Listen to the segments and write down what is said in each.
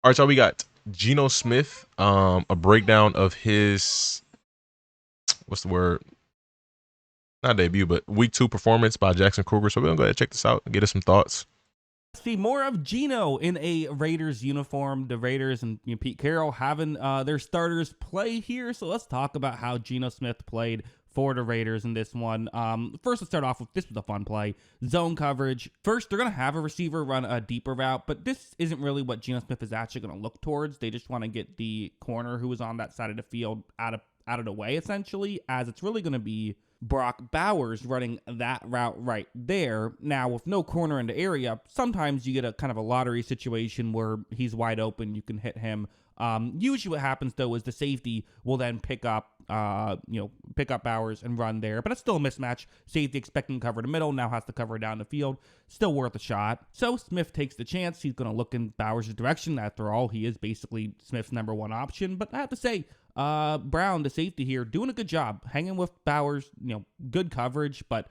All right, so we got Geno Smith, a breakdown of his what's the word? Not debut, but week 2 performance by Jackson Kruger. So we're gonna go ahead and check this out and get us some thoughts. See more of Geno in a Raiders uniform. The Raiders and Pete Carroll having their starters play here. So let's talk about how Geno Smith played for the Raiders in this one. First, let's start off with this was a fun play. Zone coverage. First, they're going to have a receiver run a deeper route, but this isn't really what Geno Smith is actually going to look towards. They just want to get the corner who was on that side of the field out of the way, essentially, as it's really going to be Brock Bowers running that route right there. Now, with no corner in the area, sometimes you get a kind of a lottery situation where he's wide open. You can hit him. Usually what happens, though, is the safety will then pick up Bowers and run there. But it's still a mismatch. Safety expecting to cover the middle, now has to cover down the field. Still worth a shot. So Smith takes the chance. He's going to look in Bowers' direction. After all, he is basically Smith's number one option. But I have to say, Brown, the safety here, doing a good job. Hanging with Bowers, good coverage. But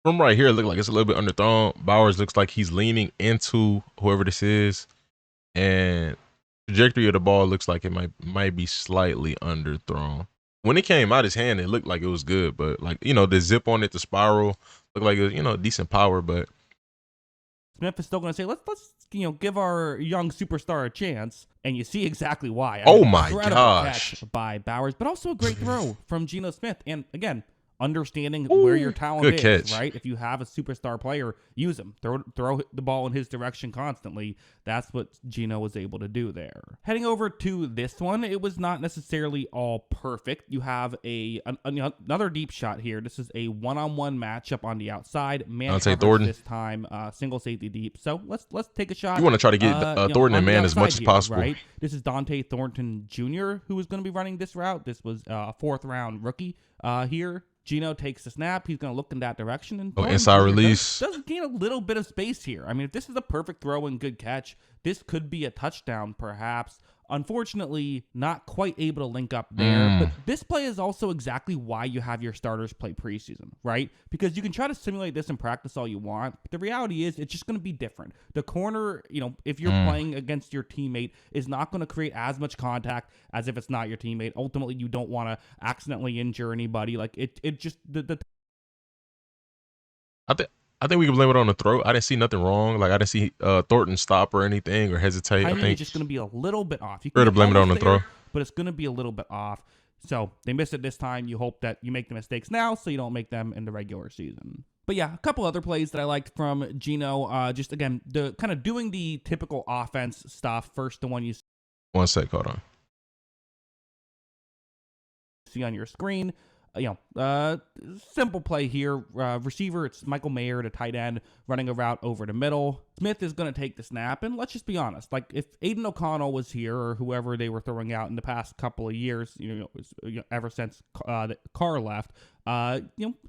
from right here, it looks like it's a little bit underthrown. Bowers looks like he's leaning into whoever this is. And trajectory of the ball looks like it might be slightly underthrown. When it came out his hand, it looked like it was good, but the zip on it, the spiral looked like it was, decent power. But Smith is still going to say, let's give our young superstar a chance, and you see exactly why. Oh my gosh, catch by Bowers, but also a great throw from Geno Smith, and again, understanding where your talent is, catch. Right? If you have a superstar player, use him. Throw the ball in his direction constantly. That's what Geno was able to do there. Heading over to this one, it was not necessarily all perfect. You have another deep shot here. This is a one-on-one matchup on the outside. Man coverage this time, single safety deep. So let's take a shot. You want to try to get Thornton and man as much as possible. Right? This is Dante Thornton Jr., who is going to be running this route. This was a 4th-round rookie here. Geno takes the snap. He's going to look in that direction. And inside release. Does gain a little bit of space here. I mean, if this is a perfect throw and good catch, this could be a touchdown perhaps. Unfortunately, not quite able to link up there. But this play is also exactly why you have your starters play preseason, right? Because you can try to simulate this in practice all you want, but the reality is it's just going to be different. The corner, if you're playing against your teammate, is not going to create as much contact as if it's not your teammate. Ultimately, you don't want to accidentally injure anybody. Like it just I think we can blame it on the throw. I didn't see nothing wrong. Like I didn't see Thornton stop or anything or hesitate. I think it's just going to be a little bit off. You can to blame it on the throw, but it's going to be a little bit off. So they missed it this time. You hope that you make the mistakes now so you don't make them in the regular season. But yeah, a couple other plays that I liked from Geno. Just again, the kind of doing the typical offense stuff. First, the one you 1 sec, hold on. See on your screen. Simple play here. Receiver, it's Michael Mayer, the tight end, running a route over the middle. Smith is going to take the snap, and let's just be honest. Like, if Aiden O'Connell was here, or whoever they were throwing out in the past couple of years, ever since Carr left,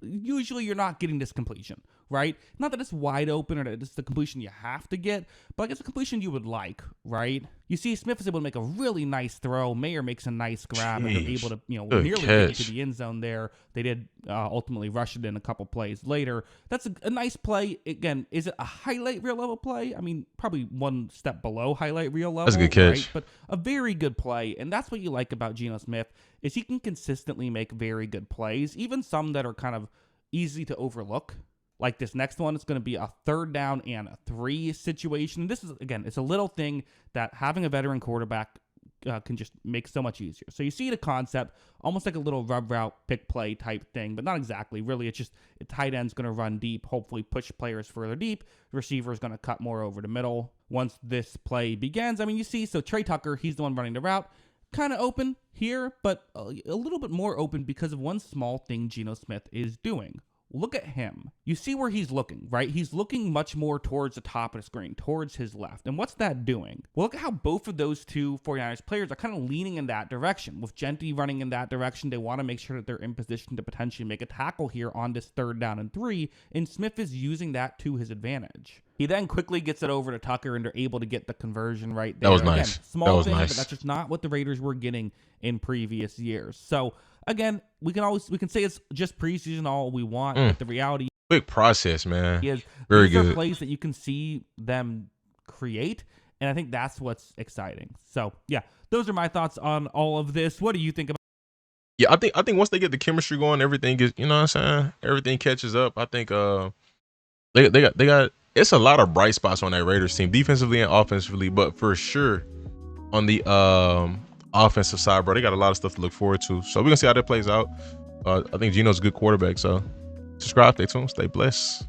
usually you're not getting this completion, right? Not that it's wide open or that it's the completion you have to get, but it's a completion you would like, right? You see Smith is able to make a really nice throw. Mayer makes a nice grab, and they're able to, nearly get into the end zone there. They did ultimately rush it in a couple plays later. That's a nice play. Again, is it a highlight reel level play? I mean, probably one step below highlight reel level. That's a good catch. Right? But a very good play, and that's what you like about Geno Smith, is he can consistently make very good plays, even some that are kind of easy to overlook. Like this next one, it's going to be a 3rd down and a 3 situation. This is, again, it's a little thing that having a veteran quarterback can just make so much easier. So you see the concept, almost like a little rub route, pick play type thing, but not exactly. Really, it's just a tight end's going to run deep, hopefully push players further deep. The receiver is going to cut more over the middle. Once this play begins, I mean, you see, so Trey Tucker, he's the one running the route. Kind of open here, but a little bit more open because of one small thing Geno Smith is doing. Look at him. You see where he's looking, right? He's looking much more towards the top of the screen, towards his left. And what's that doing? Well, look at how both of those two 49ers players are kind of leaning in that direction. With Gentry running in that direction, they want to make sure that they're in position to potentially make a tackle here on this 3rd down and 3, and Smith is using that to his advantage. He then quickly gets it over to Tucker, and they're able to get the conversion right there. That was nice. Again, small thing, but that's just not what the Raiders were getting in previous years. So again, we can say it's just preseason all we want, but the reality quick process, man. Is very these good. Are plays that you can see them create, And I think that's what's exciting. So, yeah, those are my thoughts on all of this. What do you think about? Yeah, I think once they get the chemistry going, everything is, you know what I'm saying? Everything catches up. I think they got it's a lot of bright spots on that Raiders team, defensively and offensively, but for sure on the offensive side, bro, they got a lot of stuff to look forward to. So we're gonna see how that plays out. I think Geno's a good quarterback, so subscribe, stay tuned, stay blessed.